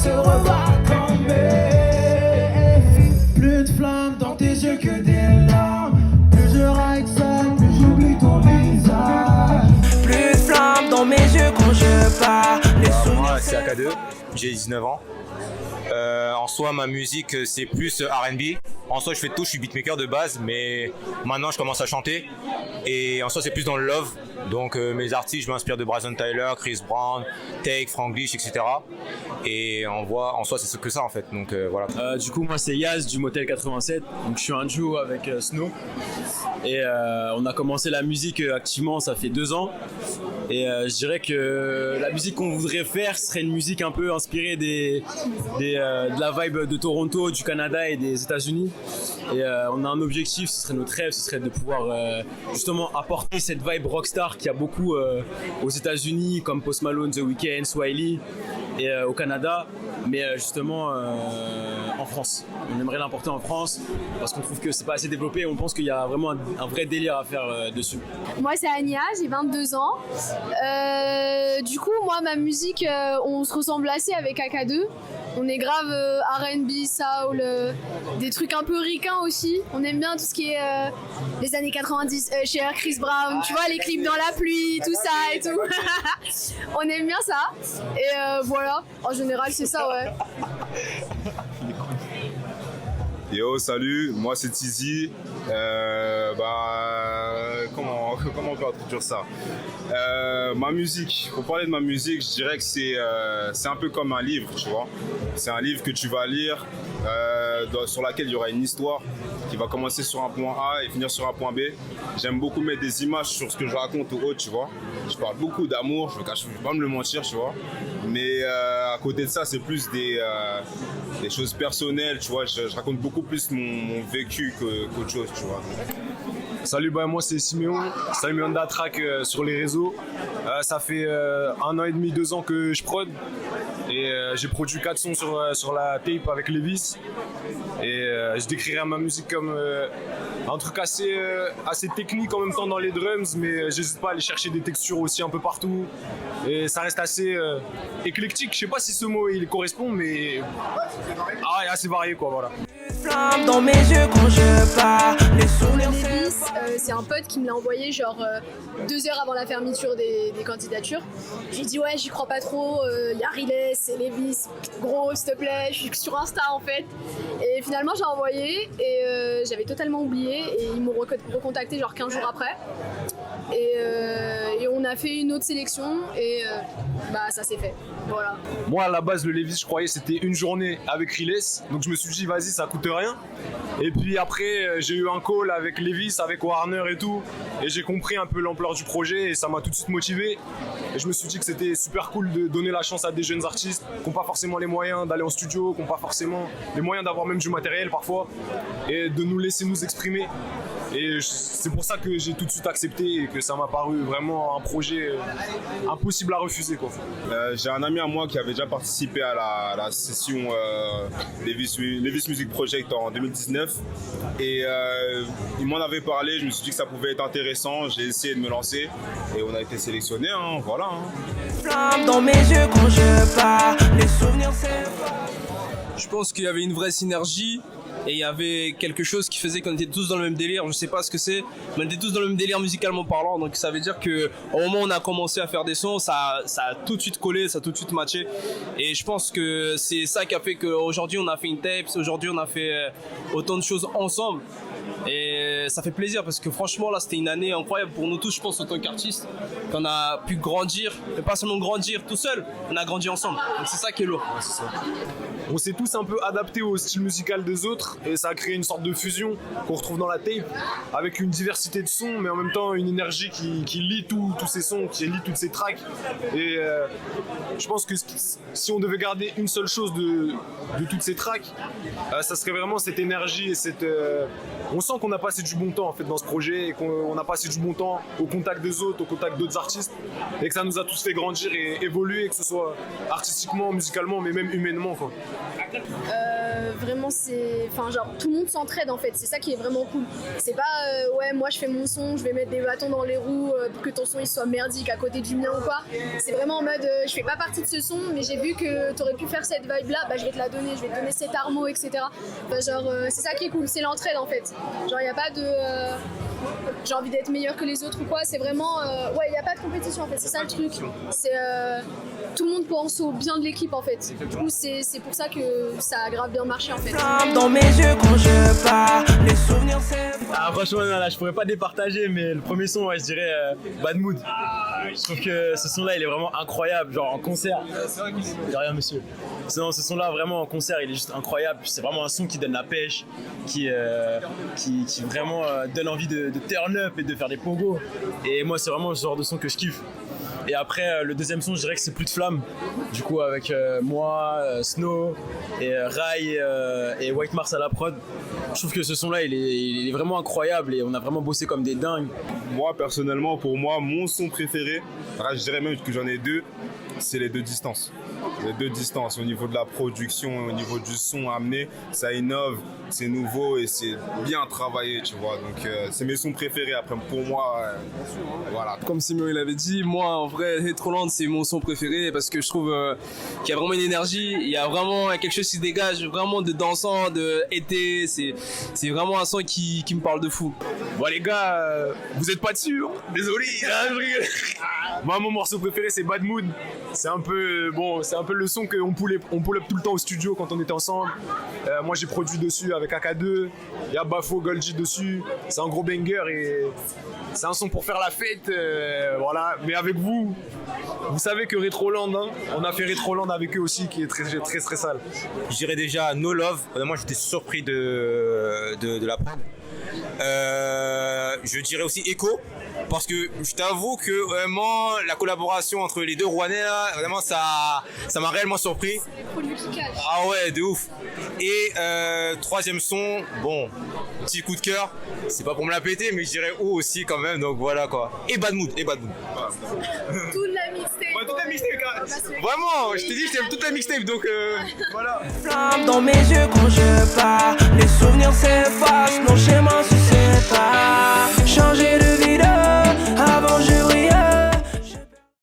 se revoit quand même. Plus de flammes dans tes yeux que des larmes. Plus je ride seul, plus j'oublie ton visage. Plus de flammes dans mes yeux quand je pars. Moi c'est AK2, j'ai 19 ans. En soi ma musique c'est plus R&B. En soi je fais tout, je suis beatmaker de base, mais maintenant je commence à chanter. Et en soi c'est plus dans le love. Donc mes artistes je m'inspire de Bryson Tyler, Chris Brown, Take, Franglish, etc. Et en soi c'est que ça en fait. Donc voilà. Du coup moi c'est Yaz du Motel 87. Donc je suis un duo avec Snow. Et on a commencé la musique activement ça fait 2 ans. Et je dirais que la musique qu'on voudrait faire serait une musique un peu inspirée de la vibe de Toronto, du Canada et des États-Unis. Et on a un objectif, ce serait notre rêve, ce serait de pouvoir justement apporter cette vibe rockstar qu'il y a beaucoup aux États-Unis, comme Post Malone, The Weeknd, Swiley, et au Canada, mais justement en France. On aimerait l'importer en France parce qu'on trouve que c'est pas assez développé et on pense qu'il y a vraiment un vrai délire à faire dessus. Moi c'est Anya, j'ai 22 ans. Du coup moi ma musique on se ressemble assez avec AK2. On est grave R&B, soul, des trucs un peu ricains aussi. On aime bien tout ce qui est les années 90, Cher, Chris Brown, tu vois les clips dans la pluie, tout ça et tout. On aime bien ça. Et voilà, en général c'est ça ouais. Yo, salut, moi c'est Tizi. Comment on peut introduire ça? Ma musique, pour parler de ma musique, je dirais que c'est un peu comme un livre, tu vois. C'est un livre que tu vas lire, sur laquel il y aura une histoire qui va commencer sur un point A et finir sur un point B. J'aime beaucoup mettre des images sur ce que je raconte ou autre, tu vois. Je parle beaucoup d'amour, je vais pas me le mentir, tu vois. Mais à côté de ça, c'est plus des choses personnelles, tu vois. Je raconte beaucoup plus mon vécu qu'autre chose, tu vois. Salut, moi c'est Siméon Datrack sur les réseaux. Ça fait 1 an et demi, 2 ans que je prod. Et j'ai produit 4 sons sur la tape avec Levis. Et je décrirais ma musique comme un truc assez technique en même temps dans les drums, mais j'hésite pas à aller chercher des textures aussi un peu partout. Et ça reste assez éclectique. Je sais pas si ce mot il correspond, mais assez varié quoi, voilà. Dans mes yeux quand je pars, les souvenirs. Levis, c'est un pote qui me l'a envoyé genre 2 heures avant la fermeture des candidatures. J'ai dit ouais j'y crois pas trop, y a Riles, c'est Levis, gros s'il te plaît, je suis sur Insta en fait. Et finalement j'ai envoyé et j'avais totalement oublié et ils m'ont recontacté genre 15 jours après. Et on a fait une autre sélection et ça s'est fait. Voilà. Moi à la base le Levis je croyais c'était une journée avec Riles, donc je me suis dit vas-y ça coûte rien. Et puis après j'ai eu un call avec Levis, avec Warner et tout, et j'ai compris un peu l'ampleur du projet et ça m'a tout de suite motivé. Et je me suis dit que c'était super cool de donner la chance à des jeunes artistes qui n'ont pas forcément les moyens d'aller en studio, qui n'ont pas forcément les moyens d'avoir même du matériel parfois, et de nous laisser nous exprimer. Et c'est pour ça que j'ai tout de suite accepté et que ça m'a paru vraiment un projet impossible à refuser, quoi. J'ai un ami à moi qui avait déjà participé à la session Levis Music Project en 2019 et il m'en avait parlé, je me suis dit que ça pouvait être intéressant, j'ai essayé de me lancer et on a été sélectionné, voilà. Flamme dans mes yeux quand je pars, les souvenirs c'est. Je pense qu'il y avait une vraie synergie. Et il y avait quelque chose qui faisait qu'on était tous dans le même délire, je sais pas ce que c'est, mais on était tous dans le même délire musicalement parlant, donc ça veut dire que au moment où on a commencé à faire des sons, ça a tout de suite collé, ça a tout de suite matché, et je pense que c'est ça qui a fait qu'aujourd'hui on a fait une tape, aujourd'hui on a fait autant de choses ensemble, et ça fait plaisir parce que franchement là c'était une année incroyable pour nous tous, je pense, en tant qu'artistes, qu'on a pu grandir, et pas seulement grandir tout seul, on a grandi ensemble, donc c'est ça qui est lourd. Ouais, c'est ça. On s'est tous un peu adaptés au style musical des autres et ça a créé une sorte de fusion qu'on retrouve dans la tape avec une diversité de sons mais en même temps une énergie qui lie tous ces sons, qui lie toutes ces tracks. Et je pense que si on devait garder une seule chose de toutes ces tracks, ça serait vraiment cette énergie et on sent qu'on a passé du bon temps en fait dans ce projet et qu'on a passé du bon temps au contact des autres, au contact d'autres artistes et que ça nous a tous fait grandir et évoluer, que ce soit artistiquement, musicalement mais même humainement, quoi. vraiment c'est, enfin genre tout le monde s'entraide en fait, c'est ça qui est vraiment cool. C'est pas ouais moi je fais mon son, je vais mettre des bâtons dans les roues pour que ton son il soit merdique à côté du mien ou quoi. C'est vraiment en mode je fais pas partie de ce son mais j'ai vu que t'aurais pu faire cette vibe là, bah je vais te la donner, je vais te donner cet armo etc. Enfin, genre c'est ça qui est cool, c'est l'entraide en fait. Genre y a pas de j'ai envie d'être meilleur que les autres ou quoi, c'est vraiment ouais y a pas de compétition en fait, c'est ça le truc. C'est tout le monde pense au bien de l'équipe en fait. Du coup c'est pour ça que ça a grave bien marché en fait. Dans mes yeux quand je pars, les souvenirs c'est... Ah, franchement, non, là, je pourrais pas départager, mais le premier son, ouais, je dirais Bad Mood. Je trouve que ce son-là, il est vraiment incroyable, genre en concert. De rien, monsieur. Sinon, ce son-là, vraiment en concert, il est juste incroyable. C'est vraiment un son qui donne la pêche, qui vraiment donne envie de turn up et de faire des pogos. Et moi, c'est vraiment ce genre de son que je kiffe. Et après, le deuxième son, je dirais que c'est Plus de flammes. Du coup, avec moi, Snow, et Rai et White Mars à la prod. Je trouve que ce son-là, il est vraiment incroyable et on a vraiment bossé comme des dingues. Moi, personnellement, pour moi, mon son préféré, je dirais même que j'en ai deux, c'est les deux distances. Les deux distances, au niveau de la production, au niveau du son amené, ça innove, c'est nouveau et c'est bien travaillé, tu vois. Donc, c'est mes sons préférés. Après, pour moi, voilà. Comme Simon il avait dit, moi en vrai Retroland c'est mon son préféré parce que je trouve qu'il y a vraiment une énergie, il y a vraiment quelque chose qui se dégage vraiment de dansant, de été, c'est vraiment un son qui me parle de fou. Bon les gars, vous êtes pas dessus, hein. Désolé, hein, je rigole. Moi mon morceau préféré c'est Bad Mood. C'est un peu le son qu'on pull up tout le temps au studio quand on était ensemble. Moi j'ai produit dessus avec AK2, il y a Bafo Golgi dessus. C'est un gros banger et c'est un son pour faire la fête, voilà. Mais avec vous, vous savez que Retroland, hein, on a fait Retroland avec eux aussi qui est très très très sale. Je dirais déjà No Love. Moi, j'étais surpris de la prod. Je dirais aussi Echo. Parce que je t'avoue que vraiment la collaboration entre les deux Rouennais là, vraiment ça m'a réellement surpris. C'est les produits qui cachent. Ah ouais, de ouf. Et troisième son, bon, petit coup de cœur. C'est pas pour me la péter, mais je dirais O aussi quand même. Donc voilà quoi. Et Bad Mood. Toute la mixtape. Ouais, toute la mixtape. Vraiment, je t'ai dit, je t'aime toute la mixtape. Donc voilà. Flamme dans mes yeux quand je